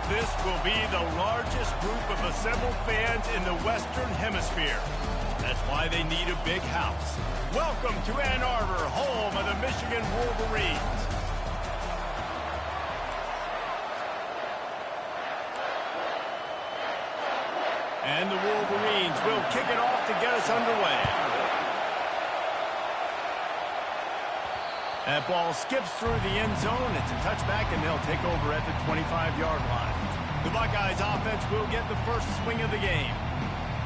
This will be the largest group of assembled fans in the Western Hemisphere. That's why they need a big house. Welcome to Ann Arbor, home of the Michigan Wolverines. And the Wolverines will kick it off to get us underway. That ball skips through the end zone. It's a touchback, and they'll take over at the 25-yard line. The Buckeyes offense will get the first swing of the game.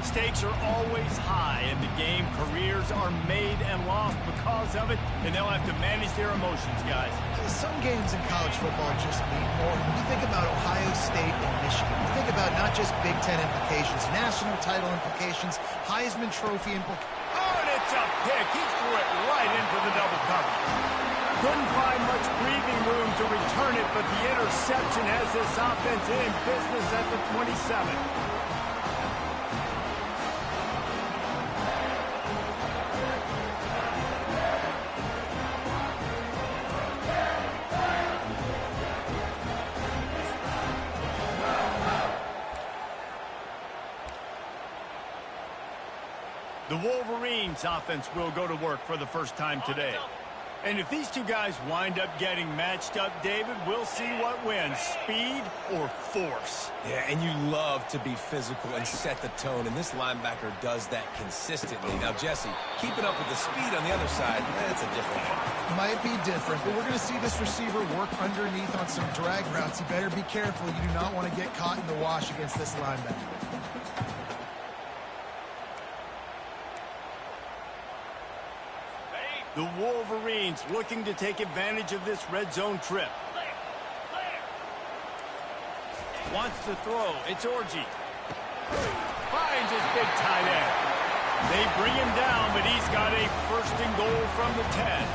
Stakes are always high in the game. Careers are made and lost because of it, and they'll have to manage their emotions, guys. Some games in college football just mean more. When you think about Ohio State and Michigan, you think about not just Big Ten implications, national title implications, Heisman Trophy implications. Oh, and it's a pick. He threw it right into the double coverage. Couldn't find much breathing room to return it, but the interception has this offense in business at the 27. The Wolverines offense will go to work for the first time today. And if these two guys wind up getting matched up, David, we'll see what wins, speed or force. Yeah, and you love to be physical and set the tone, and this linebacker does that consistently. Now, Jesse, keeping up with the speed on the other side, that's a different one. Might be different, but we're going to see this receiver work underneath on some drag routes. You better be careful. You do not want to get caught in the wash against this linebacker. The Wolverines looking to take advantage of this red zone trip. Wants to throw. It's Orji. Finds his big tight end. They bring him down, but he's got a first and goal from the 10.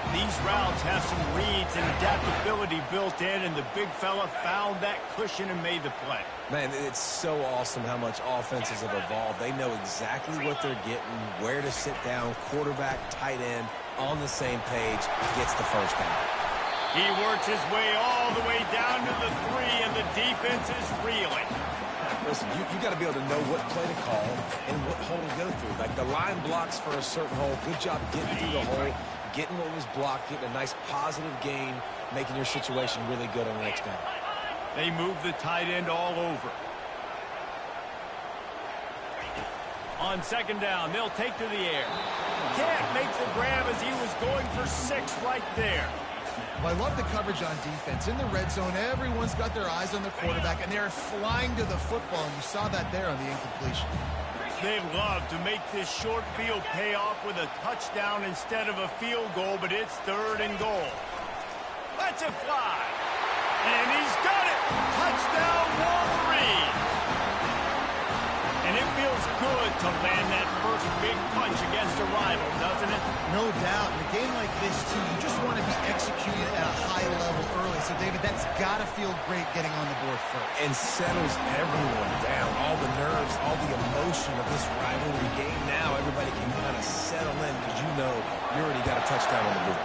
These routes have some reads and adaptability built in, and the big fella found that cushion and made the play. Man, it's so awesome how much offenses have evolved. They know exactly what they're getting, where to sit down, quarterback, tight end, on the same page, gets the first down. He works his way all the way down to the 3, and the defense is reeling. Listen, you got to be able to know what play to call and what hole to go through. Like the line blocks for a certain hole. Good job getting through the hole, getting what was blocked, getting a nice positive gain, making your situation really good on the next down. They move the tight end all over. On second down, they'll take to the air. Can't make the grab as he was going for 6 right there. Well, I love the coverage on defense. In the red zone, everyone's got their eyes on the quarterback, and they're flying to the football, and you saw that there on the incompletion. They love to make this short field pay off with a touchdown instead of a field goal, but it's 3rd and goal. Let's it fly. And he's got it. Touchdown, Wolverine. And it feels good to land that first big punch against a rival, doesn't it? No doubt. In a game like this, too, you just want to be executing at a high level early. So, David, that's got to feel great getting on the board first. And settles everyone down. All the nerves, all the emotion of this rivalry game. Now everybody can kind of settle in because you know you already got a touchdown on the board.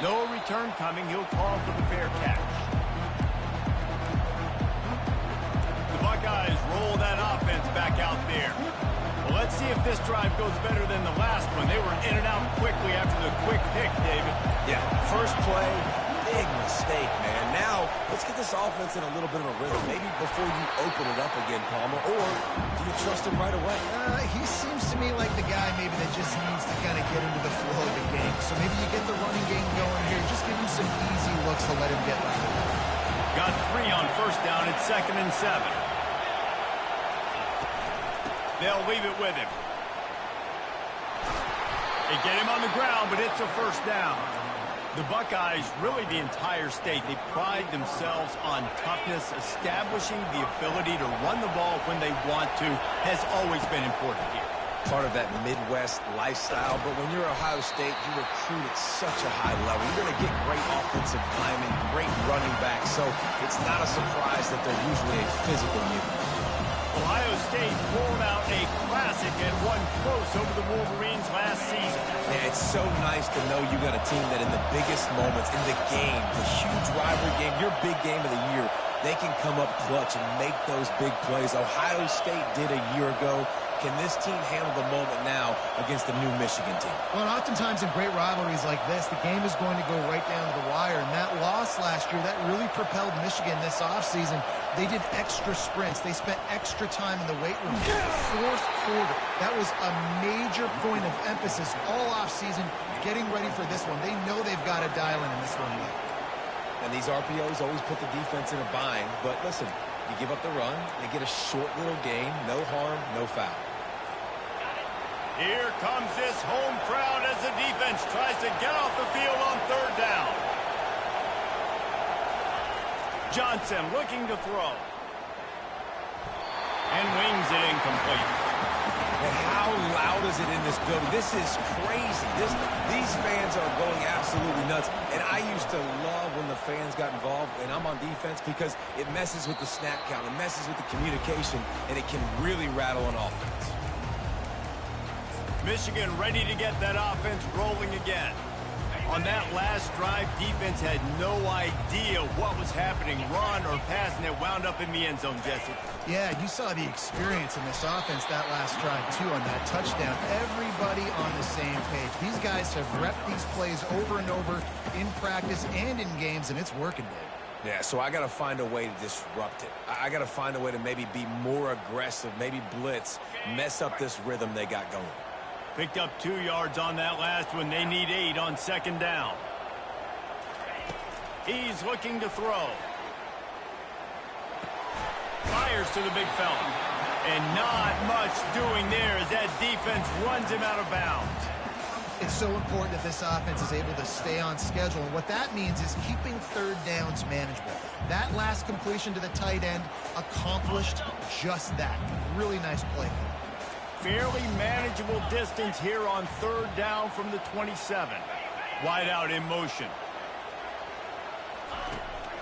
No return coming. He'll call for the fair catch. The Buckeyes roll that offense back out there. Well, let's see if this drive goes better than the last one. They were in and out quickly after the quick pick, David. Yeah, first play, big mistake, man. Now, let's get this offense in a little bit of a rhythm. Maybe before you open it up again, Palmer, or do you trust him right away? He seems to me like the guy maybe that just needs to kind of get into the flow of the game. So maybe you get the running game going here. Just give him some easy looks to let him get right. Got 3 on first down. It's 2nd and 7. They'll leave it with him. They get him on the ground, but it's a first down. The Buckeyes, really the entire state, they pride themselves on toughness. Establishing the ability to run the ball when they want to has always been important here. Part of that Midwest lifestyle, but when you're Ohio State, you recruit at such a high level. You're going to get great offensive linemen, great running backs, so it's not a surprise that they're usually a physical unit. Ohio State pulled out a classic and won close over the Wolverines last season. Yeah, it's so nice to know you got a team that in the biggest moments in the game, the huge rivalry game, your big game of the year, they can come up clutch and make those big plays. Ohio State did a year ago. Can this team handle the moment now against the new Michigan team? Well, and oftentimes in great rivalries like this, the game is going to go right down to the wire. And that loss last year, that really propelled Michigan this offseason. They did extra sprints. They spent extra time in the weight room. Fourth quarter, that was a major point of emphasis all offseason, getting ready for this one. They know they've got to dial in this one yet. And these RPOs always put the defense in a bind. But listen, you give up the run, they get a short little gain, no harm, no foul. Here comes this home crowd as the defense tries to get off the field on third down. Johnson looking to throw. And wings it incomplete. And how loud is it in this building? This is crazy. These fans are going absolutely nuts. And I used to love when the fans got involved, and I'm on defense, because it messes with the snap count. It messes with the communication, and it can really rattle an offense. Michigan ready to get that offense rolling again. On that last drive, defense had no idea what was happening, run or pass, and it wound up in the end zone, Jesse. Yeah, you saw the experience in this offense that last drive, too, on that touchdown. Everybody on the same page. These guys have repped these plays over and over in practice and in games, and it's working, Dave. Yeah, so I got to find a way to disrupt it. I got to find a way to maybe be more aggressive, maybe blitz, mess up this rhythm they got going. Picked up 2 yards on that last one. They need 8 on second down. He's looking to throw. Fires to the big fella. And not much doing there as that defense runs him out of bounds. It's so important that this offense is able to stay on schedule. And what that means is keeping third downs manageable. That last completion to the tight end accomplished just that. Really nice play. Fairly manageable distance here on third down from the 27. Wide out in motion.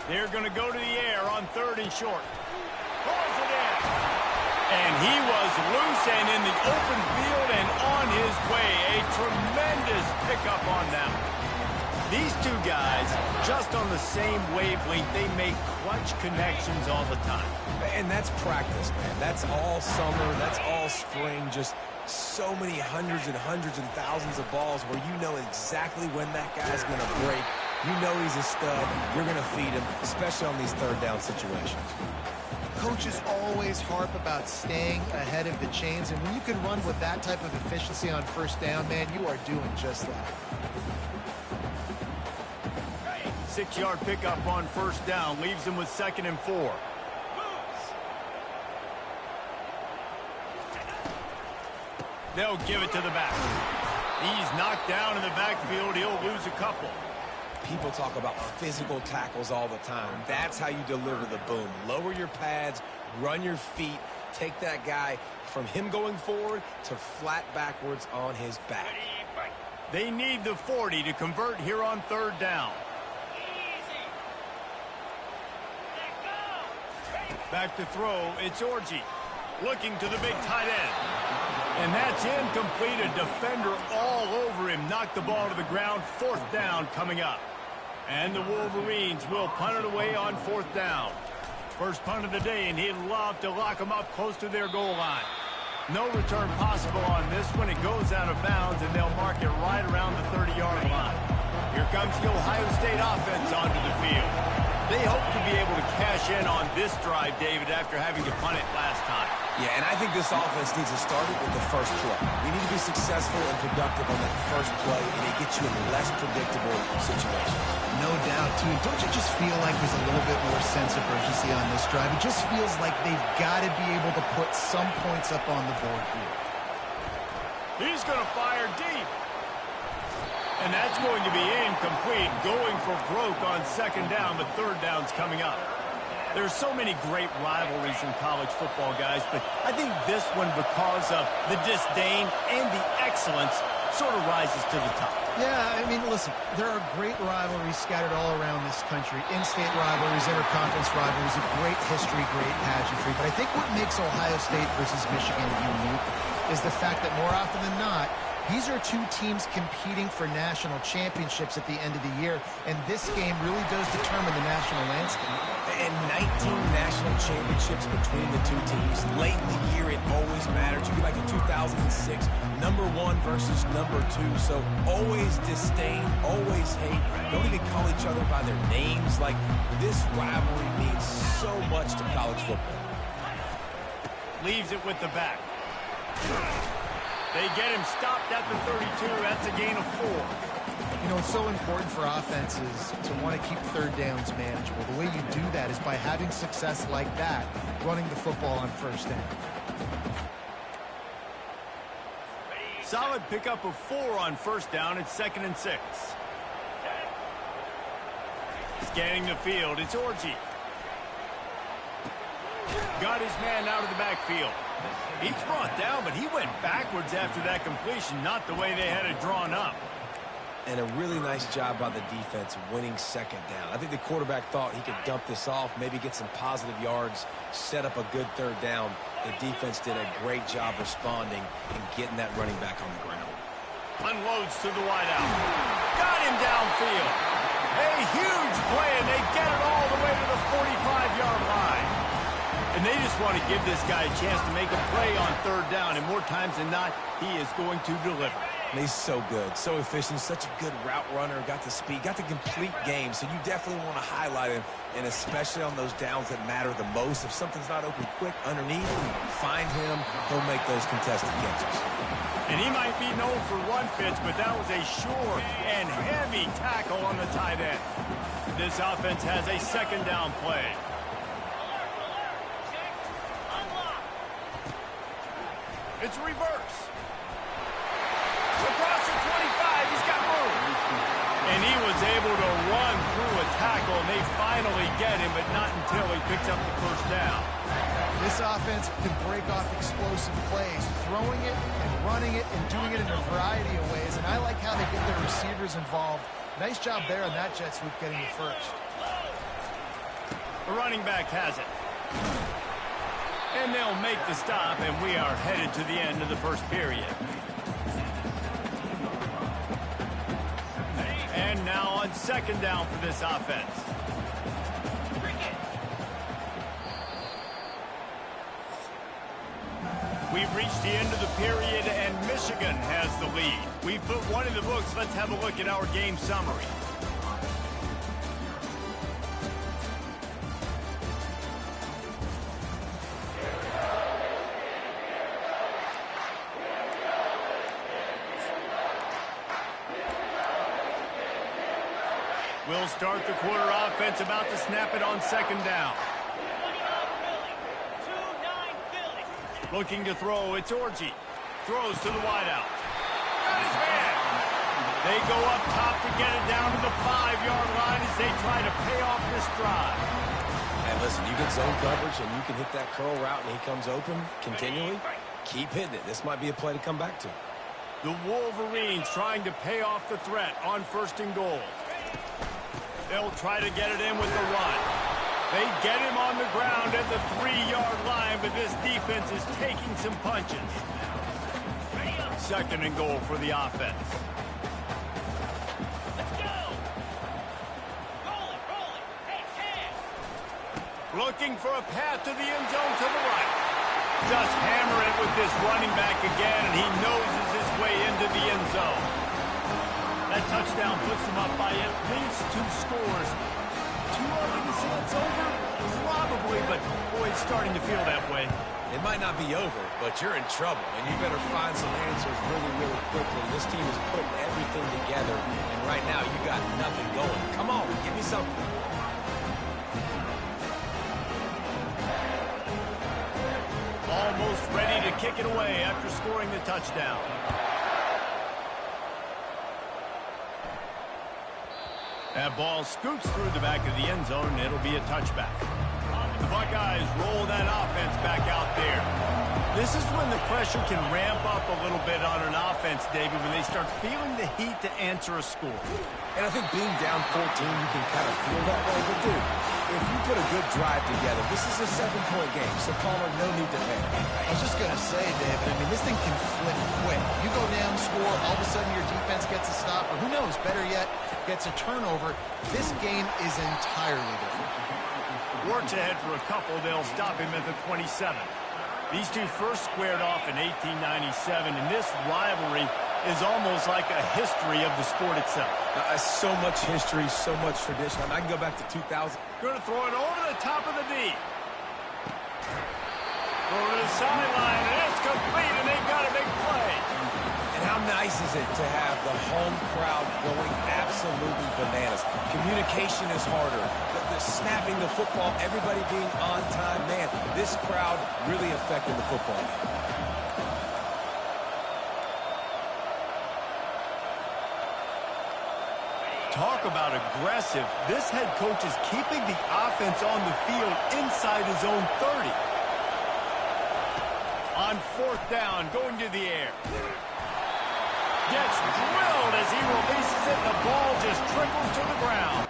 They're going to go to the air on third and short. Throws it in. And he was loose and in the open field and on his way. A tremendous pickup on them. These two guys, just on the same wavelength, they make clutch connections all the time. And that's practice, man. That's all summer. That's all spring. Just so many hundreds and thousands of balls where you know exactly when that guy's going to break. You know he's a stud. You're going to feed him, especially on these third down situations. Coaches always harp about staying ahead of the chains, and when you can run with that type of efficiency on first down, man, you are doing just that. 6-yard pickup on first down leaves him with 2nd and 4. They'll give it to the back. He's knocked down in the backfield. He'll lose a couple. People talk about physical tackles all the time. That's how you deliver the boom. Lower your pads, run your feet, take that guy from him going forward to flat backwards on his back. They need the 40 to convert here on third down. Back to throw, it's Orji. Looking to the big tight end. And that's incomplete. A defender all over him. Knocked the ball to the ground. 4th down coming up. And the Wolverines will punt it away on 4th down. First punt of the day, and he'd love to lock them up close to their goal line. No return possible on this one. It goes out of bounds, and they'll mark it right around the 30-yard line. Here comes the Ohio State offense onto the field. They hope to be able to cash in on this drive, David, after having to punt it last time. Yeah, and I think this offense needs to start it with the first play. We need to be successful and productive on that first play, and it gets you in less predictable situations. No doubt, too. Don't you just feel like there's a little bit more sense of urgency on this drive? It just feels like they've got to be able to put some points up on the board here. He's going to fire deep. And that's going to be incomplete. Going for broke on 2nd down, but 3rd down's coming up. There's so many great rivalries in college football, guys, but I think this one, because of the disdain and the excellence, sort of rises to the top. Yeah, I mean, listen, there are great rivalries scattered all around this country. In-state rivalries, interconference rivalries, a great history, great pageantry. But I think what makes Ohio State versus Michigan unique is the fact that more often than not, these are two teams competing for national championships at the end of the year, and this game really does determine the national landscape. And 19 national championships between the two teams. Late in the year, it always matters. You get back to 2006, #1 versus #2. So always disdain, always hate. Don't even call each other by their names. Like, this rivalry means so much to college football. Leaves it with the back. They get him stopped at the 32. That's a gain of 4. You know, it's so important for offenses to want to keep third downs manageable. The way you do that is by having success like that, running the football on first down. Solid pickup of 4 on first down. It's 2nd and 6. Scanning the field. It's Orji. Got his man out of the backfield. He's brought down, but he went backwards after that completion, not the way they had it drawn up. And a really nice job by the defense winning 2nd down. I think the quarterback thought he could dump this off, maybe get some positive yards, set up a good 3rd down. The defense did a great job responding and getting that running back on the ground. Unloads to the wideout. Got him downfield. A huge play, and they get it all the way to the 45-yard line. And they just want to give this guy a chance to make a play on 3rd down, and more times than not, he is going to deliver. And he's so good, so efficient, such a good route runner, got the speed, got the complete game, so you definitely want to highlight him, and especially on those downs that matter the most. If something's not open quick underneath, find him, he'll make those contested catches. And he might be known for run fits, but that was a sure and heavy tackle on the tight end. This offense has a 2nd down play. It's a reverse. Across the 25, he's got room. And he was able to run through a tackle, and they finally get him, but not until he picks up the 1st down. This offense can break off explosive plays, throwing it and running it and doing it in a variety of ways, and I like how they get their receivers involved. Nice job there on that jet sweep getting the 1st. The running back has it. And they'll make the stop, and we are headed to the end of the 1st period. And now on 2nd down for this offense. We've reached the end of the period, and Michigan has the lead. We've put one in the books. Let's have a look at our game summary. We'll start the quarter offense, about to snap it on 2nd down. Looking to throw, it's Orji. Throws to the wideout. Got his man. They go up top to get it down to the 5-yard line as they try to pay off this drive. Hey, listen, you get zone coverage and you can hit that curl route and he comes open continually. Keep hitting it. This might be a play to come back to. The Wolverines trying to pay off the threat on 1st and goal. They'll try to get it in with the run. They get him on the ground at the 3-yard line, but this defense is taking some punches. 2nd and goal for the offense. Let's go. Roll it. Hey. Looking for a path to the end zone to the right. Just hammer it with this running back again, and he noses his way into the end zone. That touchdown puts them up by at least 2 scores. Too early to say it's over? Probably, but boy, it's starting to feel that way. It might not be over, but you're in trouble, and you better find some answers really, really quickly. This team is putting everything together, and right now you got nothing going. Come on, give me something. Almost ready to kick it away after scoring the touchdown. That ball scoots through the back of the end zone, and it'll be a touchback. The Buckeyes roll that offense back out there. This is when the pressure can ramp up a little bit on an offense, David, when they start feeling the heat to answer a score. And I think being down 14, you can kind of feel that way. But, dude, if you put a good drive together, this is a 7-point game, so Palmer, no need to panic. I was just going to say, David, I mean, this thing can flip quick. You go down, score, all of a sudden your defense gets a stop, or who knows, better yet, gets a turnover. This game is entirely different. Works ahead for a couple. They'll stop him at the 27. These two first squared off in 1897, and this rivalry is almost like a history of the sport itself. So much history, so much tradition. I can go back to 2000. Going to throw it over the top of the D. Over the sideline, and it's complete, and they've got a big play. And how nice is it to have the home crowd going absolutely bananas? Communication is harder. The snapping the football, everybody being on time. Man, this crowd really affected the football game. Talk about aggressive. This head coach is keeping the offense on the field inside his own 30. On 4th down, going to the air. Gets drilled as he releases it. The ball just trickles to the ground.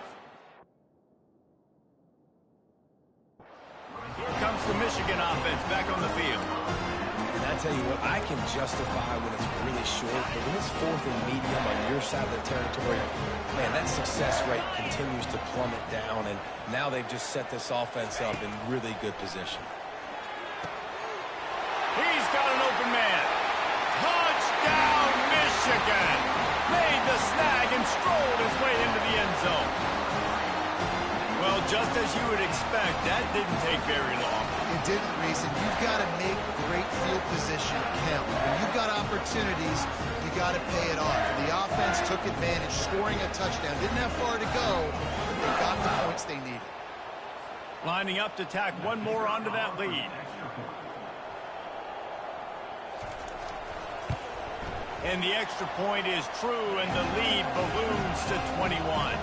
Here comes the Michigan offense back on the field. And I tell you what, I can justify when it's really short, but when it's 4th and medium on your side of the territory, man, that success rate continues to plummet down, and now they've just set this offense up in really good position. He's got an open man. Touchdown, Michigan! Made the snag and strolled his way into the end zone. Well, just as you would expect, that didn't take very long. It didn't, Reese, and you've got to make great field position count. When you've got opportunities, you got to pay it off. The offense took advantage, scoring a touchdown. Didn't have far to go, but they got the points they needed. Lining up to tack one more onto that lead. And the extra point is true, and the lead balloons to 21.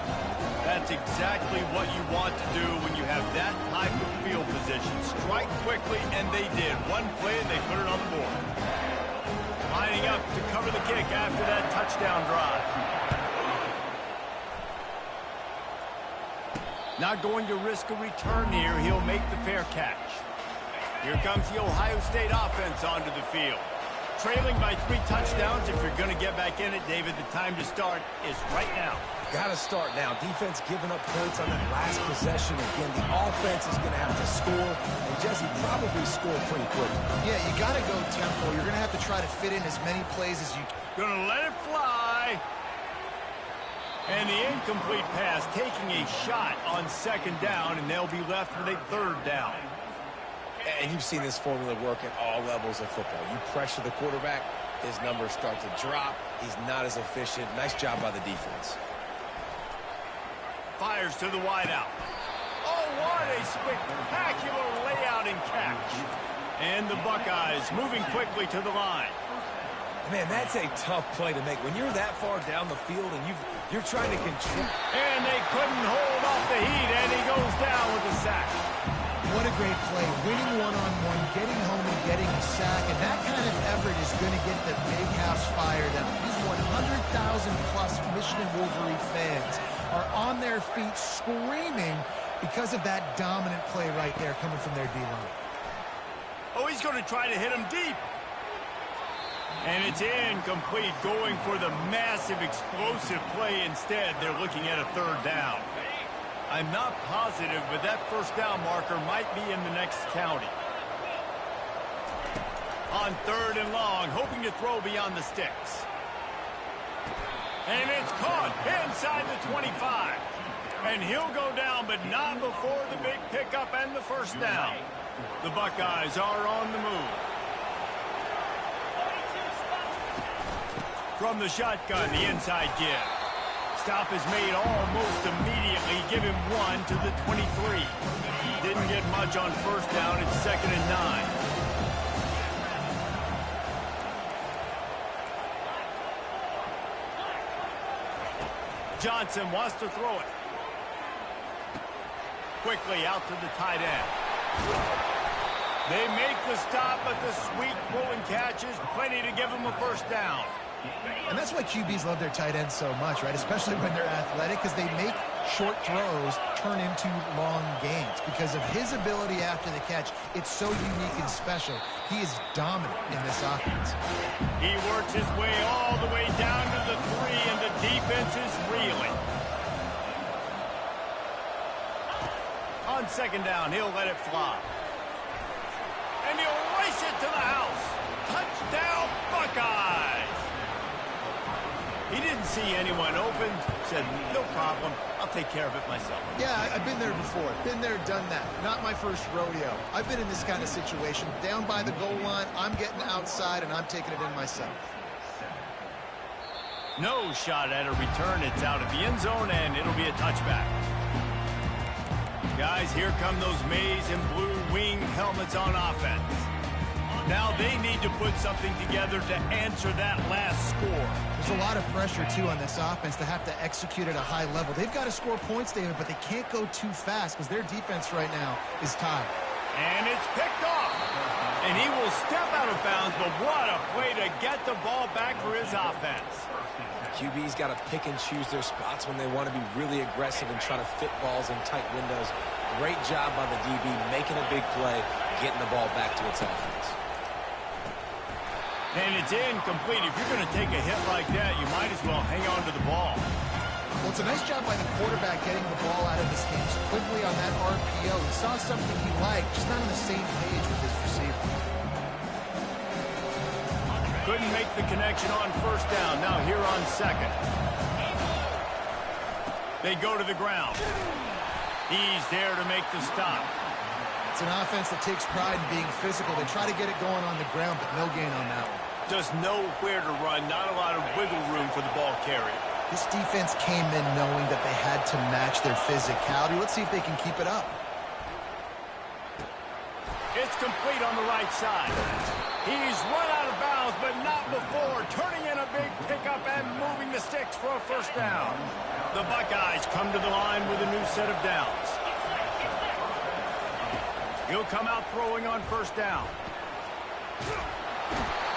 That's exactly what you want to do when you have that type of field position. Strike quickly, and they did. One play, and they put it on the board. Lining up to cover the kick after that touchdown drive. Not going to risk a return here. He'll make the fair catch. Here comes the Ohio State offense onto the field. Trailing by 3 touchdowns. If you're going to get back in it, David, the time to start is right now. Got to start now. Defense giving up points on that last possession. Again, the offense is going to have to score, and Jesse probably score pretty quickly. Yeah, you got to go tempo. You're going to have to try to fit in as many plays as you can. Going to let it fly. And the incomplete pass taking a shot on 2nd down, and they'll be left with a 3rd down. And you've seen this formula work at all levels of football. You pressure the quarterback, his numbers start to drop. He's not as efficient. Nice job by the defense. Fires to the wideout. Oh, what a spectacular layout and catch. And the Buckeyes moving quickly to the line. Man, that's a tough play to make. When you're that far down the field and you're trying to control. And they couldn't hold off the heat, and he goes down with a sack. What a great play. Winning one-on-one, getting home and getting a sack, and that kind of effort is going to get the big house fired up. These 100,000-plus Michigan Wolverine fans are on their feet screaming because of that dominant play right there coming from their D-line. Oh, he's going to try to hit him deep. And it's incomplete, going for the massive explosive play instead. They're looking at a 3rd down. I'm not positive, but that 1st down marker might be in the next county. On 3rd and long, hoping to throw beyond the sticks. And it's caught inside the 25. And he'll go down, but not before the big pickup and the 1st down. The Buckeyes are on the move. From the shotgun, the inside give. Stop is made almost immediately. Give him 1 to the 23. Didn't get much on 1st down. It's 2nd and 9. Johnson wants to throw it. Quickly out to the tight end. They make the stop, but the sweet pulling catch is plenty to give them a first down. And that's why QBs love their tight ends so much, right? Especially when they're athletic, because they make short throws turn into long gains. Because of his ability after the catch, it's so unique and special. He is dominant in this offense. He works his way all the way down to the 3, and the defense is reeling. On second down, he'll let it fly. And he'll race it to the house. Touchdown, Buckeyes! He didn't see anyone open, said, no problem, I'll take care of it myself. Yeah, I've been there before. Been there, done that. Not my first rodeo. I've been in this kind of situation. Down by the goal line, I'm getting outside, and I'm taking it in myself. No shot at a return. It's out of the end zone, and it'll be a touchback. Guys, here come those maize and blue wing helmets on offense. Now they need to put something together to answer that last score. There's a lot of pressure, too, on this offense to have to execute at a high level. They've got to score points, David, but they can't go too fast because their defense right now is tied. And it's picked off. And he will step out of bounds, but what a play to get the ball back for his offense. QB's got to pick and choose their spots when they want to be really aggressive and try to fit balls in tight windows. Great job by the DB making a big play, getting the ball back to its offense. And it's incomplete. If you're going to take a hit like that, you might as well hang on to the ball. Well, it's a nice job by the quarterback getting the ball out of his hands quickly on that RPO. He saw something he liked, just not on the same page with his receiver. Couldn't make the connection on first down. Now here on second. They go to the ground. He's there to make the stop. It's an offense that takes pride in being physical. They try to get it going on the ground, but no gain on that one. Just nowhere to run. Not a lot of wiggle room for the ball carrier. This defense came in knowing that they had to match their physicality. Let's see if they can keep it up. It's complete on the right side. He's run out of bounds, but not before. Turning in a big pickup and moving the sticks for a first down. The Buckeyes come to the line with a new set of downs. He'll come out throwing on first down.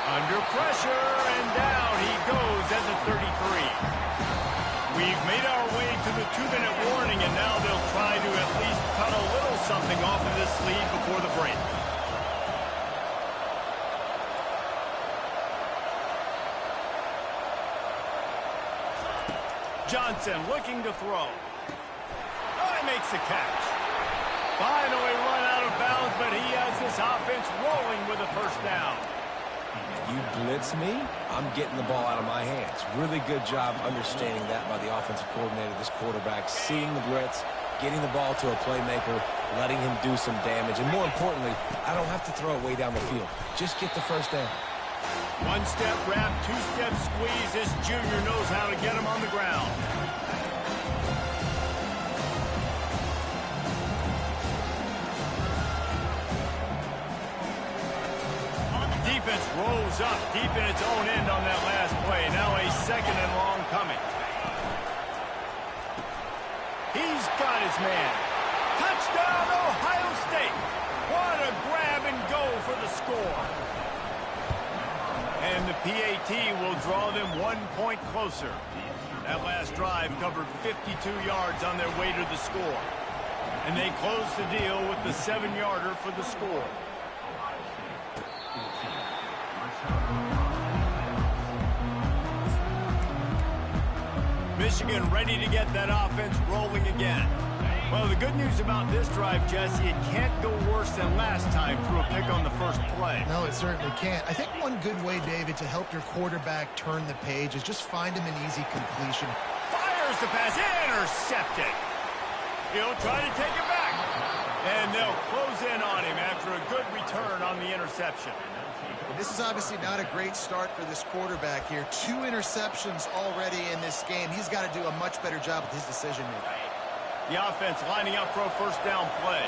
Under pressure, and down he goes at the 33. We've made our way to the 2-minute warning, and now they'll try to at least cut a little something off of this lead before the break. Johnson looking to throw. Oh, he makes the catch. Finally run out of bounds, but he has this offense rolling with a first down. You blitz me, I'm getting the ball out of my hands. Really good job understanding that by the offensive coordinator, this quarterback, seeing the blitz, getting the ball to a playmaker, letting him do some damage. And more importantly, I don't have to throw it way down the field. Just get the first down. One-step wrap, two-step squeeze. This junior knows how to get him on the ground. Defense rolls up deep in its own end on that last play. Now a second and long coming. He's got his man. Touchdown, Ohio State. What a grab and go for the score. And the PAT will draw them 1 point closer. That last drive covered 52 yards on their way to the score. And they close the deal with the 7-yarder for the score. Michigan ready to get that offense rolling again. Well, the good news about this drive, Jesse, it can't go worse than last time through a pick on the first play. No, it certainly can't. I think one good way, David, to help your quarterback turn the page is just find him an easy completion. Fires the pass, intercepted. He'll try to take it back. And they'll close in on him after a good return on the interception. This is obviously not a great start for this quarterback here. 2 interceptions already in this game. He's got to do a much better job with his decision-making. The offense lining up for a first down play.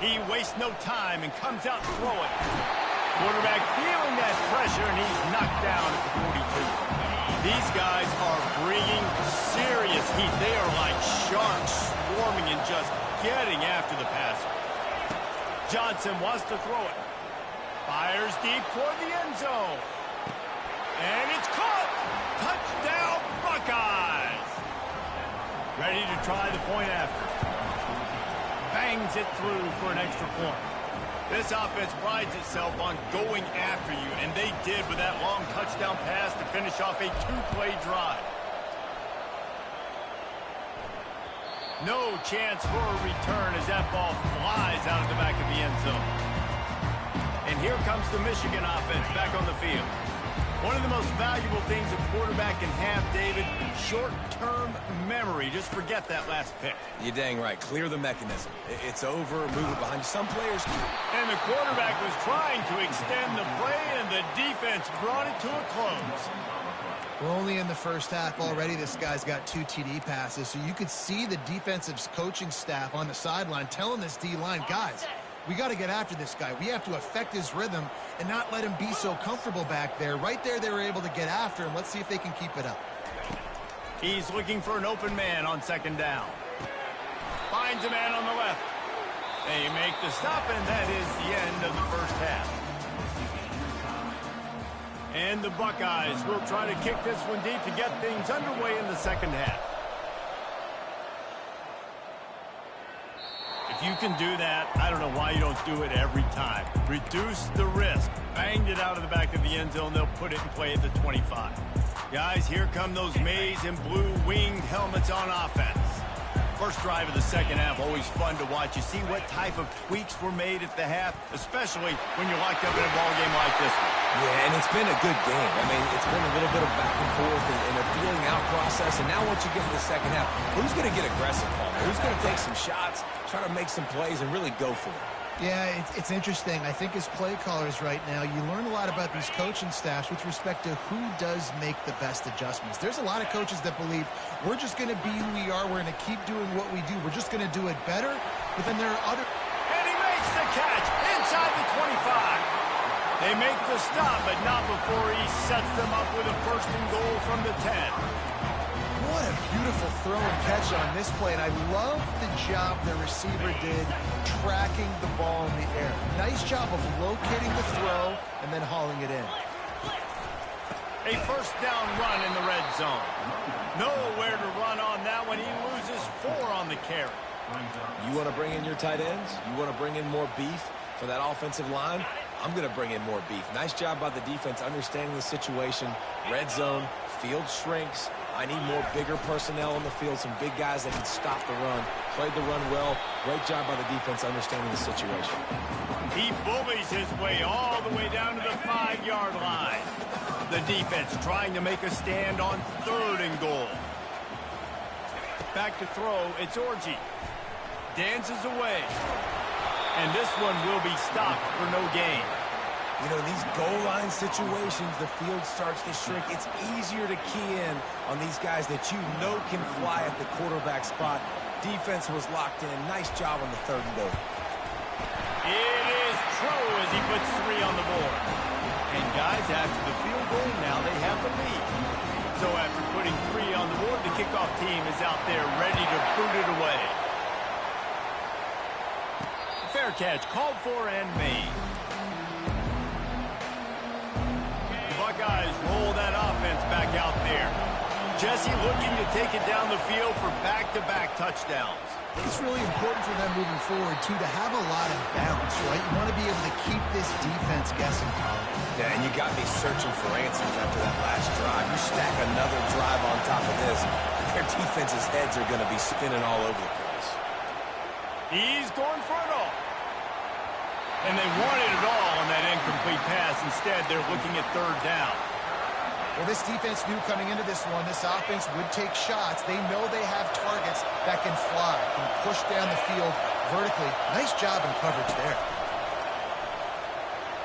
He wastes no time and comes out throwing. Quarterback feeling that pressure, and he's knocked down at the 42. These guys are bringing serious heat. They are like sharks swarming and just getting after the passer. Johnson wants to throw it. Fires deep toward the end zone. And it's caught. Touchdown, Buckeyes. Ready to try the point after. Bangs it through for an extra point. This offense prides itself on going after you, and they did with that long touchdown pass to finish off a two-play drive. No chance for a return as that ball flies out of the back of the end zone. And here comes the Michigan offense back on the field. One of the most valuable things a quarterback can have, David, short-term memory. Just forget that last pick. You're dang right. Clear the mechanism. It's over. Move it behind you. Some players do. And the quarterback was trying to extend the play, and the defense brought it to a close. We're only in the first half already. This guy's got 2 TD passes, so you could see the defensive coaching staff on the sideline telling this D-line, guys, we got to get after this guy. We have to affect his rhythm and not let him be so comfortable back there. Right there, they were able to get after him. Let's see if they can keep it up. He's looking for an open man on second down. Finds a man on the left. They make the stop, and that is the end of the first half. And the Buckeyes will try to kick this one deep to get things underway in the second half. If you can do that, I don't know why you don't do it every time. Reduce the risk. Banged it out of the back of the end zone. They'll put it in play at the 25. Guys, here come those maize and blue winged helmets on offense. First drive of the second half, always fun to watch. You see what type of tweaks were made at the half, especially when you're locked up in a ball game like this one. Yeah, and it's been a good game. I mean, it's been a little bit of back and forth and a feeling out process. And now once you get to the second half, who's going to get aggressive, Palmer? Who's going to take some shots, try to make some plays, and really go for it? Yeah, it's interesting. I think as play callers right now, you learn a lot about these coaching staffs with respect to who does make the best adjustments. There's a lot of coaches that believe we're just going to be who we are. We're going to keep doing what we do. We're just going to do it better. But then there are other... And he makes the catch inside the 25. They make the stop, but not before he sets them up with a first and goal from the 10. What a beautiful throw and catch on this play, and I love the job the receiver did tracking the ball in the air. Nice job of locating the throw and then hauling it in. A first down run in the red zone. Nowhere to run on that one. He loses 4 on the carry. You want to bring in your tight ends? You want to bring in more beef for that offensive line? I'm going to bring in more beef. Nice job by the defense understanding the situation. Red zone, field shrinks. I need more bigger personnel on the field, some big guys that can stop the run. Played the run well. Great job by the defense understanding the situation. He bullies his way all the way down to the 5-yard line. The defense trying to make a stand on 3rd and goal. Back to throw, it's Orji. Dances away. And this one will be stopped for no gain. You know, in these goal line situations, the field starts to shrink. It's easier to key in on these guys that you know can fly at the quarterback spot. Defense was locked in. Nice job on the 3rd and goal. It is True as he puts 3 on the board. And guys, after the field goal, now they have the lead. So after putting 3 on the board, the kickoff team is out there ready to boot it away. Fair catch called for and made. Buckeyes roll that offense back out there. Jesse looking to take it down the field for back-to-back touchdowns. It's really important for them moving forward, too, to have a lot of bounce, right? You want to be able to keep this defense guessing, Colin. Yeah, and you got me searching for answers after that last drive. You stack another drive on top of this, their defense's heads are going to be spinning all over the place. He's going for it all. And they wanted it all on that incomplete pass. Instead, they're looking at 3rd down. Well, this defense knew coming into this one, this offense would take shots. They know they have targets that can fly, can push down the field vertically. Nice job in coverage there.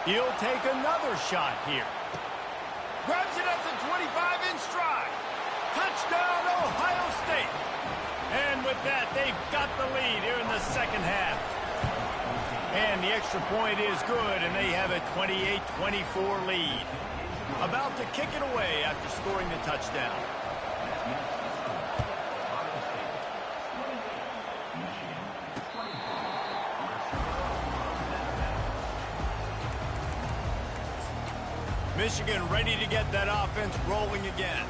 He'll take another shot here. Grabs it at the 25 in stride. Touchdown, Ohio State. And with that, they've got the lead here in the second half. And the extra point is good, and they have a 28-24 lead. About to kick it away after scoring the touchdown. Michigan ready to get that offense rolling again.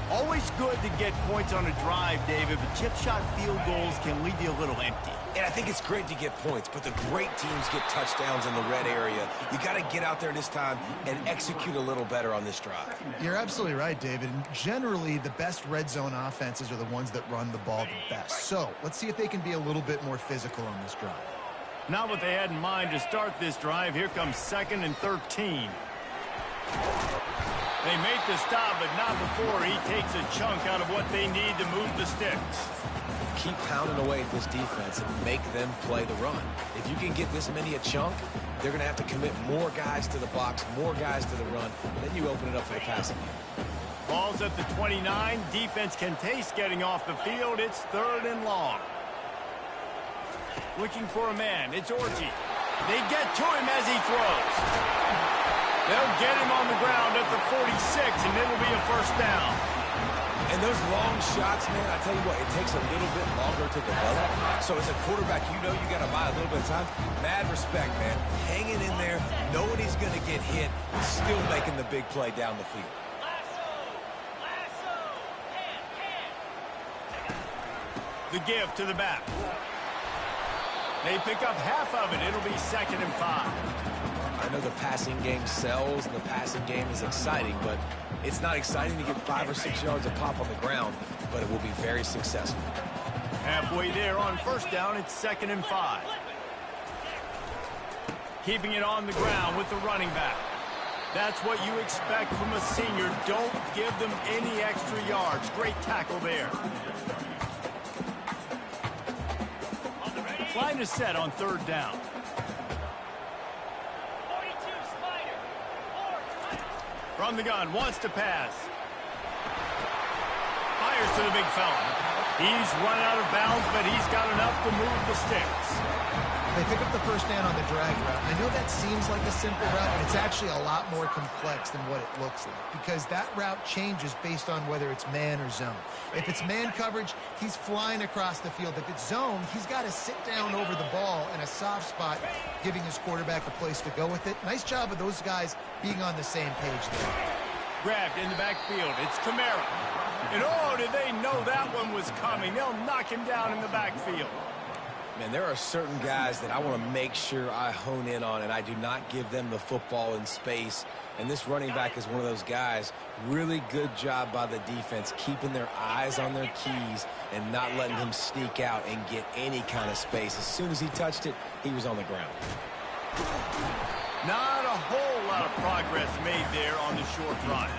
Always good to get points on a drive, David, but chip shot field goals can leave you a little empty. And I think it's great to get points, but the great teams get touchdowns in the red area. You got to get out there this time and execute a little better on this drive. You're absolutely right, David. And generally, the best red zone offenses are the ones that run the ball the best. So let's see if they can be a little bit more physical on this drive. Not what they had in mind to start this drive. Here comes 2nd and 13. They make the stop, but not before he takes a chunk out of what they need to move the sticks. Keep pounding away at this defense and make them play the run. If you can get this many a chunk, they're going to have to commit more guys to the box, more guys to the run. Then you open it up for the passing game. Ball's at the 29. Defense can taste getting off the field. It's 3rd and long. Looking for a man. It's Orchie. They get to him as he throws. They'll get him on the ground at the 46, and it'll be a 1st down. And those long shots, man, I tell you what, it takes a little bit longer to develop. So as a quarterback, you know you got to buy a little bit of time. Mad respect, man. Hanging in there, knowing he's going to get hit, still making the big play down the field. The give to the back. They pick up half of it. It'll be 2nd and 5. I know the passing game sells and the passing game is exciting, but it's not exciting to get 5 or 6 yards of pop on the ground, but it will be very successful. Halfway there on 1st down, it's 2nd and 5. Keeping it on the ground with the running back. That's what you expect from a senior. Don't give them any extra yards. Great tackle there. Line is set on 3rd down. From the gun, wants to pass. Fires to the big fella. He's run out of bounds, but he's got enough to move the sticks. They pick up the 1st down on the drag route. I know that seems like a simple route, but it's actually a lot more complex than what it looks like, because that route changes based on whether it's man or zone. If it's man coverage, he's flying across the field. If it's zone, he's got to sit down over the ball in a soft spot, giving his quarterback a place to go with it. Nice job of those guys being on the same page there. Grabbed in the backfield. It's Kamara. And oh, did they know that one was coming? They'll knock him down in the backfield. Man, there are certain guys that I want to make sure I hone in on, and I do not give them the football in space. And this running back is one of those guys. Really good job by the defense, keeping their eyes on their keys and not letting him sneak out and get any kind of space. As soon as he touched it, he was on the ground. Not a whole lot of progress made there on the short run.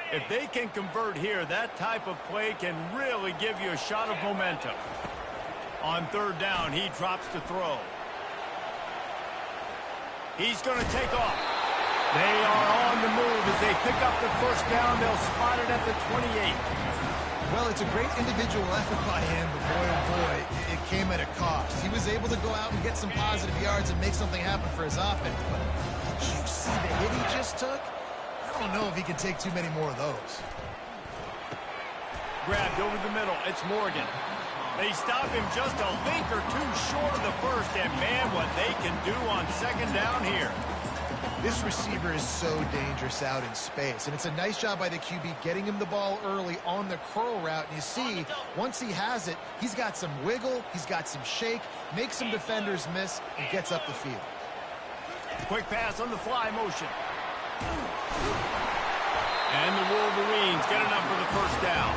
If they can convert here, that type of play can really give you a shot of momentum. On 3rd down, he drops to throw. He's going to take off. They are on the move as they pick up the 1st down. They'll spot it at the 28. Well, it's a great individual effort by him, but boy, oh boy, it came at a cost. He was able to go out and get some positive yards and make something happen for his offense, but did you see the hit he just took? I don't know if he can take too many more of those. Grabbed over the middle. It's Morgan. They stop him just a link or two short of the 1st, and man, what they can do on 2nd down here. This receiver is so dangerous out in space, and it's a nice job by the QB getting him the ball early on the curl route. And you see, once he has it, he's got some wiggle, he's got some shake, makes some defenders miss, and gets up the field. Quick pass on the fly motion. And the Wolverines get enough for the 1st down.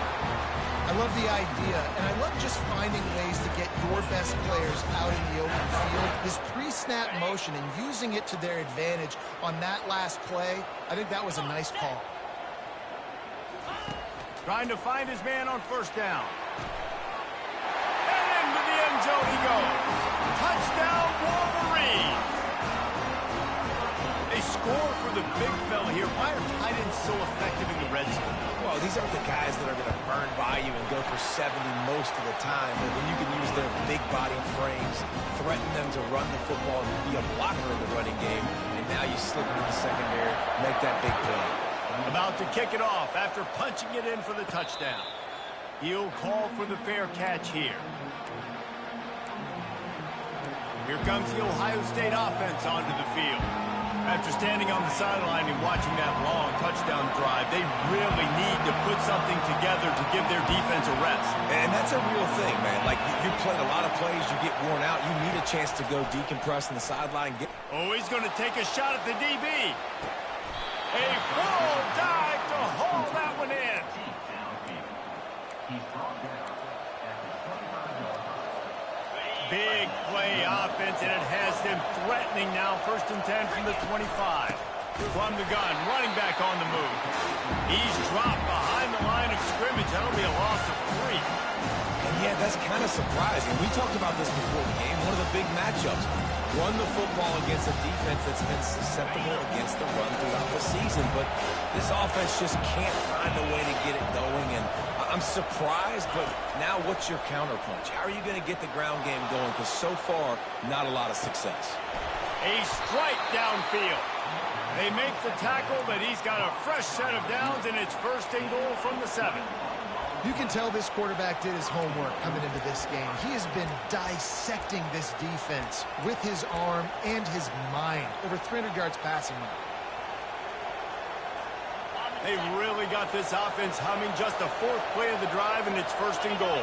I love the idea, and I love just finding ways to get your best players out in the open field. This pre-snap motion and using it to their advantage on that last play, I think that was a nice call. Trying to find his man on 1st down. And into the end zone he goes. Touchdown, Wolverines! They score for the big fella here. Why are tight ends so effective in the red zone? Well, these aren't the guys that are going to burn by you and go for 70 most of the time. But when you can use their big body frames, threaten them to run the football and be a blocker in the running game, and now you slip into the secondary, make that big play. About to kick it off after punching it in for the touchdown. He'll call for the fair catch here. Here comes the Ohio State offense onto the field. After standing on the sideline and watching that long touchdown drive, they really need to put something together to give their defense a rest. And that's a real thing, man. Like, you played a lot of plays, you get worn out, you need a chance to go decompress on the sideline. Oh, he's going to take a shot at the DB. A full dive to haul that one in. Big play offense, and it has them threatening now. 1st and 10 from the 25. From the gun, running back on the move. He's dropped behind the line of scrimmage. That'll be a loss of 3. And yeah, that's kind of surprising. We talked about this before the game. One of the big matchups. Run the football against a defense that's been susceptible against the run throughout the season. But this offense just can't find a way to get it going. And I'm surprised, but now what's your counterpunch? How are you going to get the ground game going? Because so far, not a lot of success. A strike downfield. They make the tackle, but he's got a fresh set of downs, and it's 1st and goal from the 7. You can tell this quarterback did his homework coming into this game. He has been dissecting this defense with his arm and his mind. Over 300 yards passing now. They've really got this offense humming. Just the 4th play of the drive, and it's 1st and goal.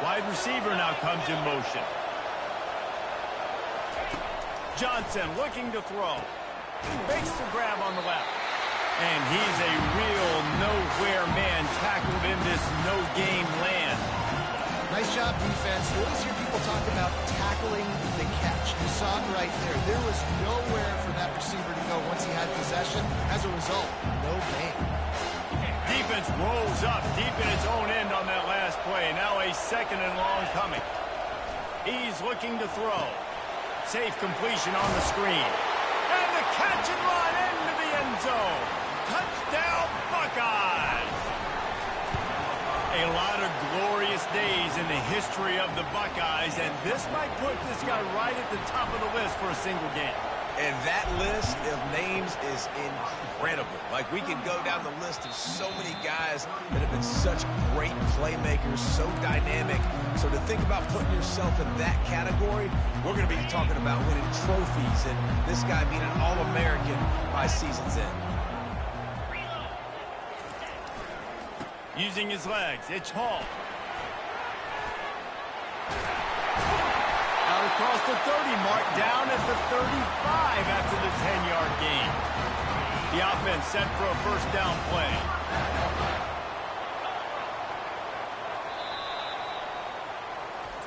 Wide receiver now comes in motion. Johnson looking to throw. Makes the grab on the left. And he's a real nowhere man tackled in this no-game land. Nice job, defense. You always hear people talk about tackling the catch. You saw it right there. There was nowhere for that receiver to go once he had possession. As a result, no gain. Defense rolls up deep in its own end on that last play. Now a 2nd and long coming. He's looking to throw. Safe completion on the screen. And the catch and run into the end zone. Touchdown, Buckeyes! A lot of glorious days in the history of the Buckeyes, and this might put this guy right at the top of the list for a single game. And that list of names is incredible. Like, we can go down the list of so many guys that have been such great playmakers, so dynamic. So to think about putting yourself in that category, we're going to be talking about winning trophies and this guy being an All-American by season's end. Using his legs, it's Hall. Out across the 30 mark, down at the 35 after the 10-yard gain. The offense set for a 1st down play.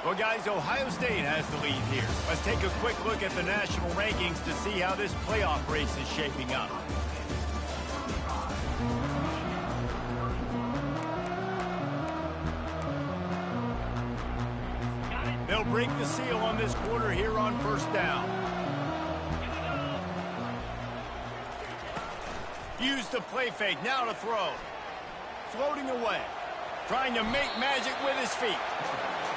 Well, guys, Ohio State has the lead here. Let's take a quick look at the national rankings to see how this playoff race is shaping up. They'll break the seal on this quarter here on 1st down. Use the play fake, now to throw. Floating away. Trying to make magic with his feet.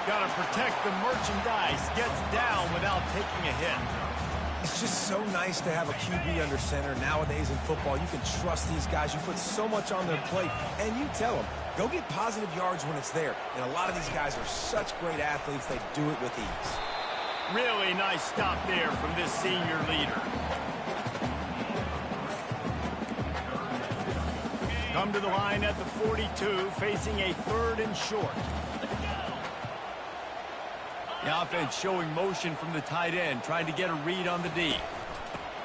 Got to protect the merchandise. Gets down without taking a hit. It's just so nice to have a QB under center. Nowadays in football, you can trust these guys. You put so much on their plate, and you tell them, go get positive yards when it's there. And a lot of these guys are such great athletes, they do it with ease. Really nice stop there from this senior leader. Come to the line at the 42, facing a 3rd and short. The offense showing motion from the tight end, trying to get a read on the D.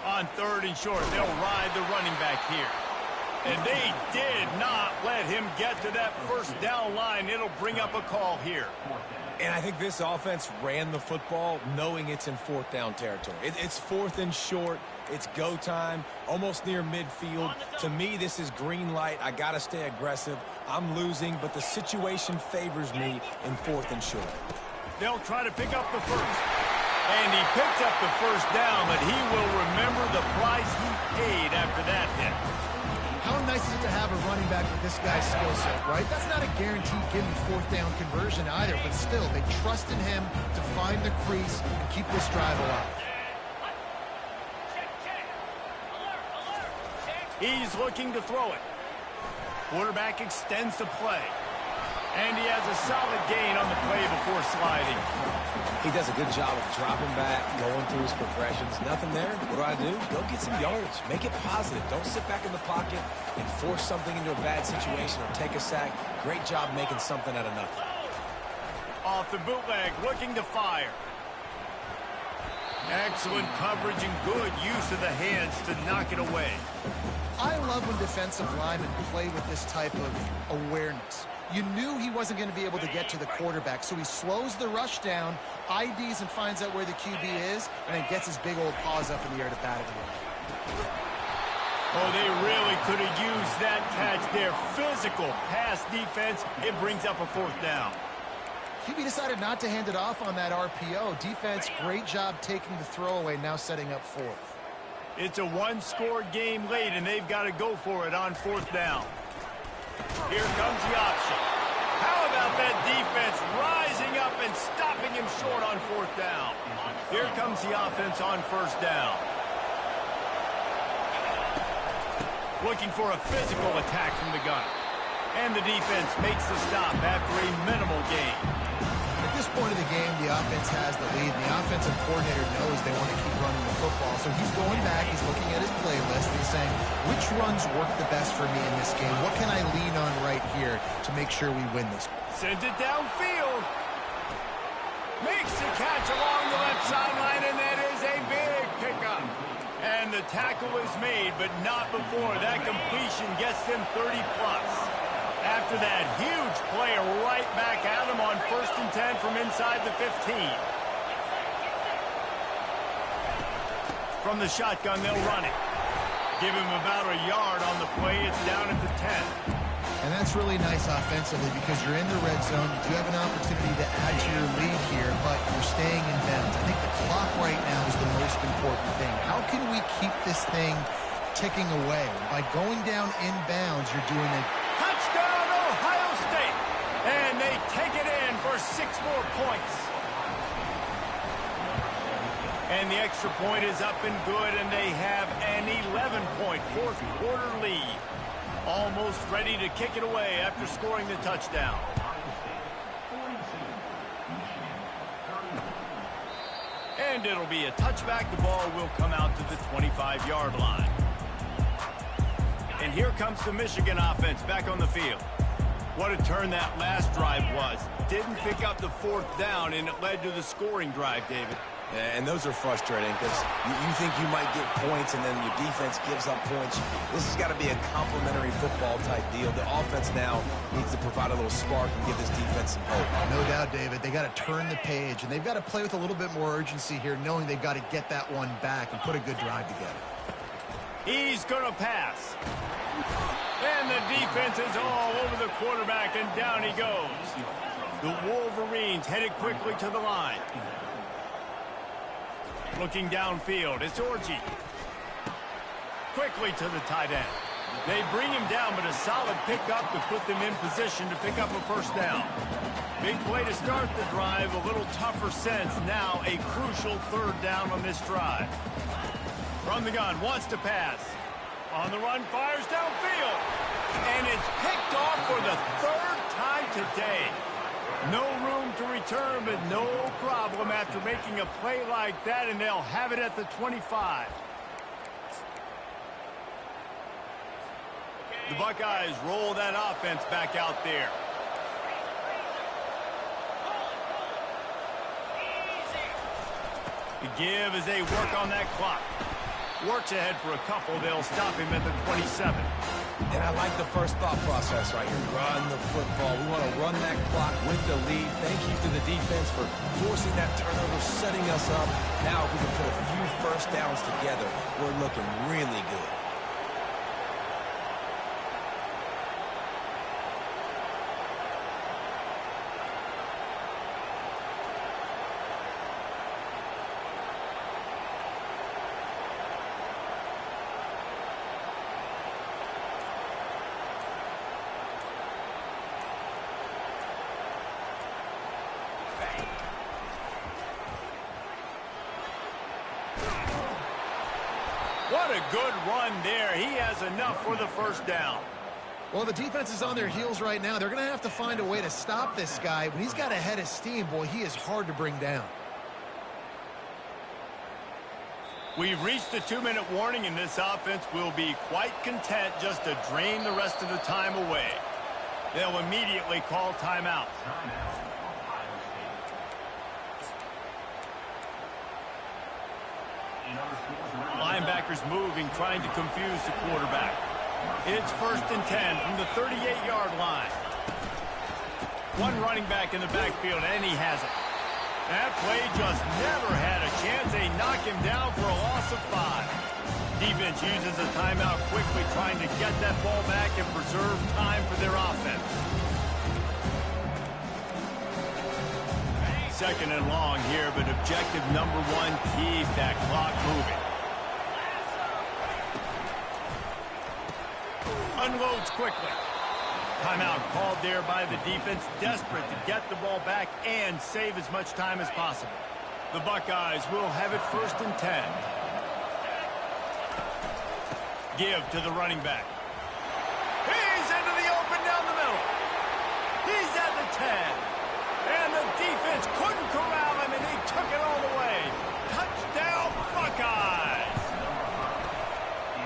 On 3rd and short, they'll ride the running back here. And they did not let him get to that 1st down line. It'll bring up a call here. And I think this offense ran the football knowing it's in 4th down territory. It's 4th and short. It's go time, almost near midfield. To me, this is green light. I got to stay aggressive. I'm losing, but the situation favors me in 4th and short. They'll try to pick up the 1st. And he picks up the 1st down, but he will remember the price he paid after that hit. How nice is it to have a running back with this guy's skill set, right? That's not a guaranteed given 4th down conversion either, but still, they trust in him to find the crease and keep this drive alive. He's looking to throw it. Quarterback extends the play. And he has a solid gain on the play before sliding. He does a good job of dropping back, going through his progressions. Nothing there. What do? Go get some yards. Make it positive. Don't sit back in the pocket and force something into a bad situation or take a sack. Great job making something out of nothing. Off the bootleg, looking to fire. Excellent coverage and good use of the hands to knock it away. I love when defensive linemen play with this type of awareness. You knew he wasn't going to be able to get to the quarterback, so he slows the rush down, IDs and finds out where the QB is, and then gets his big old paws up in the air to bat it away. Oh, they really could have used that catch there. Physical pass defense. It brings up a 4th down. QB decided not to hand it off on that RPO. Defense, great job taking the throwaway, now setting up 4th. It's a one-score game late, and they've got to go for it on 4th down. Here comes the option. How about that defense rising up and stopping him short on 4th down? Here comes the offense on 1st down. Looking for a physical attack from the gun. And the defense makes the stop after a minimal gain. At this point of the game, the offense has the lead. The offensive coordinator knows they want to keep running the football. So he's going back, he's looking at his playlist, and he's saying, which runs work the best for me in this game? What can I lean on right here to make sure we win this? Sends it downfield. Makes the catch along the left sideline, and that is a big pickup. And the tackle is made, but not before that completion gets them 30-plus. After that huge play, right back at him on 1st and 10 from inside the 15. From the shotgun, they'll run it. Give him about a yard on the play. It's down at the 10. And that's really nice offensively because you're in the red zone. You do have an opportunity to add to your lead here, but you're staying in bounds. I think the clock right now is the most important thing. How can we keep this thing ticking away? By going down in bounds, you're doing it. Touchdown, Ohio State! And they take it in for 6 more points. And the extra point is up and good, and they have an 11-point 4th quarter lead. Almost ready to kick it away after scoring the touchdown. And it'll be a touchback. The ball will come out to the 25-yard line. And here comes the Michigan offense back on the field. What a turn that last drive was. Didn't pick up the 4th down, and it led to the scoring drive, David. Yeah, and those are frustrating because you think you might get points and then your defense gives up points. This has got to be a complementary football type deal. The offense now needs to provide a little spark and give this defense some hope. No doubt, David. They got to turn the page, and they've got to play with a little bit more urgency here, knowing they've got to get that one back and put a good drive together. He's going to pass. And the defense is all over the quarterback, and down he goes. The Wolverines headed quickly to the line. Looking downfield, it's Orji. Quickly to the tight end. They bring him down, but a solid pickup to put them in position to pick up a 1st down. Big play to start the drive, a little tougher sense. Now a crucial 3rd down on this drive. From the gun, wants to pass. On the run, fires downfield. And it's picked off for the 3rd time today. No room to return, but no problem after making a play like that, and they'll have it at the 25. The Buckeyes roll that offense back out there. The give as they work on that clock. Works ahead for a couple. They'll stop him at the 27. And I like the first thought process right here. Run the football. We want to run that clock with the lead. Thank you to the defense for forcing that turnover, setting us up. Now if we can put a few 1st downs together, we're looking really good. What a good run there. He has enough for the 1st down. Well, the defense is on their heels right now. They're going to have to find a way to stop this guy. When he's got a head of steam, boy, he is hard to bring down. We've reached the 2-minute warning, and this offense will be quite content just to drain the rest of the time away. They'll immediately call timeout. Linebackers moving, trying to confuse the quarterback. It's 1st and 10 from the 38-yard line. One running back in the backfield, and he has it. That play just never had a chance. They knock him down for a loss of 5. Defense uses a timeout quickly, trying to get that ball back and preserve time for their offense. 2nd and long here, but objective number 1, keep that clock moving. Unloads quickly. Timeout called there by the defense, desperate to get the ball back and save as much time as possible. The Buckeyes will have it 1st and 10. Give to the running back. He's into the open down the middle. He's at the 10. And the defense couldn't corral him, and he took it all the way. Touchdown, Buckeyes!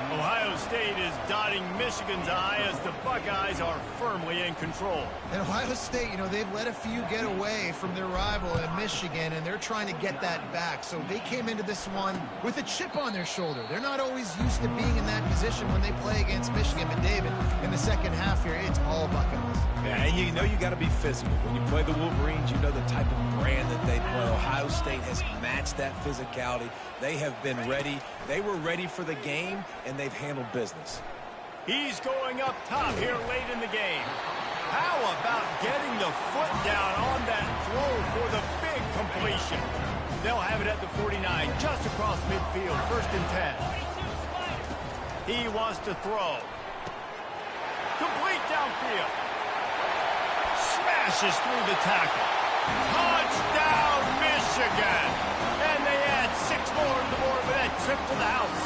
Ohio State is dotting Michigan's eye as the Buckeyes are firmly in control. And Ohio State, you know, they've let a few get away from their rival in Michigan, and they're trying to get that back. So they came into this one with a chip on their shoulder. They're not always used to being in that position when they play against Michigan. But, David, in the second half here, it's all Buckeyes. Yeah, and you know you got to be physical. When you play the Wolverines, you know the type of brand that they play. Ohio State has matched that physicality. They have been ready. They were ready for the game, and they've handled business. He's going up top here late in the game. How about getting the foot down on that throw for the big completion? They'll have it at the 49, just across midfield, 1st and 10. He wants to throw. Complete downfield. Smashes through the tackle. Touchdown, Michigan! And they add 6 more to the board with that trip to the house.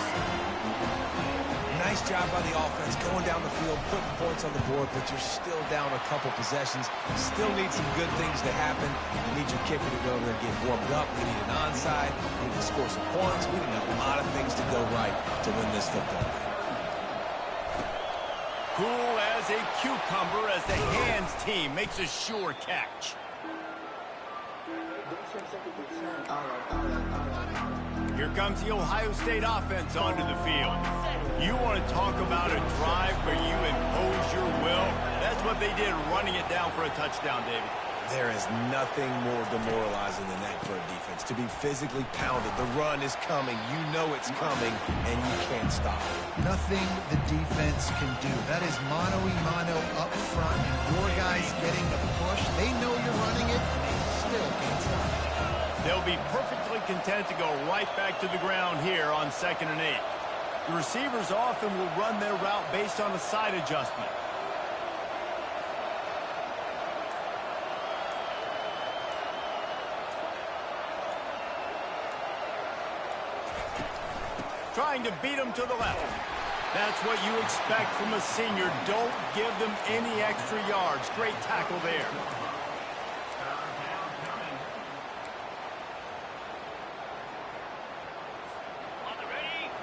Nice job by the offense going down the field, putting points on the board, but you're still down a couple possessions. Still need some good things to happen. You need your kicker to go over there and get warmed up. We need an onside. We need to score some points. We need a lot of things to go right to win this football game. Cool as a cucumber as the hands team makes a sure catch. Here comes the Ohio State offense onto the field. You want to talk about a drive where you impose your will? That's what they did, running it down for a touchdown, David. There is nothing more demoralizing than that for a defense, to be physically pounded. The run is coming. You know it's coming, and you can't stop it. Nothing the defense can do. That is mano-a-mano up front, and your guys getting the push. They know you're running it, and they still can't stop it. They'll be perfectly content to go right back to the ground here on 2nd and 8. The receivers often will run their route based on a side adjustment. Trying to beat them to the left. That's what you expect from a senior. Don't give them any extra yards. Great tackle there.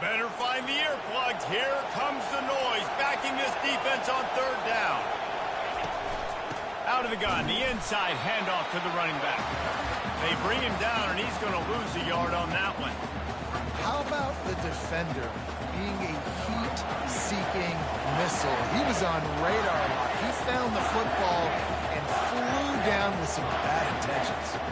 Better find the earplugs. Here comes the noise, backing this defense on 3rd down. Out of the gun, the inside handoff to the running back. They bring him down, and he's going to lose a yard on that one. How about the defender being a heat-seeking missile? He was on radar lock. He found the football and flew down with some bad intentions.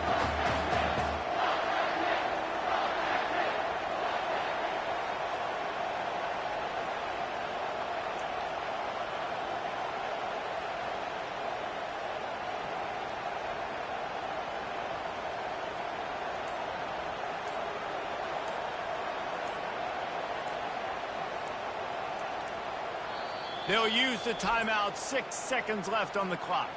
They'll use the timeout. 6 seconds left on the clock.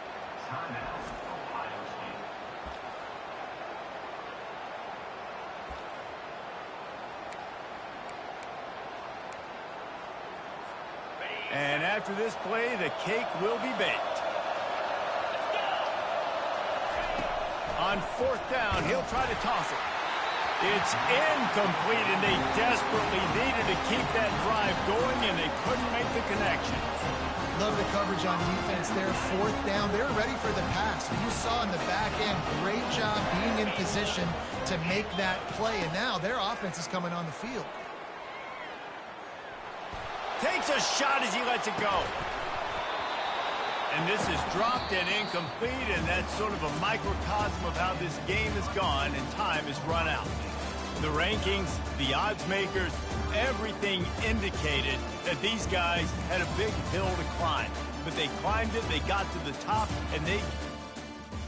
And after this play, the cake will be baked. On 4th down, he'll try to toss it. It's incomplete, and they desperately needed to keep that drive going, and they couldn't make the connection. Love the coverage on defense there. 4th down, they're ready for the pass. You saw in the back end, great job being in position to make that play, and now their offense is coming on the field. Takes a shot as he lets it go. And this is dropped and incomplete, and that's sort of a microcosm of how this game has gone, and time has run out. The rankings, the odds makers, everything indicated that these guys had a big hill to climb. But they climbed it, they got to the top, and they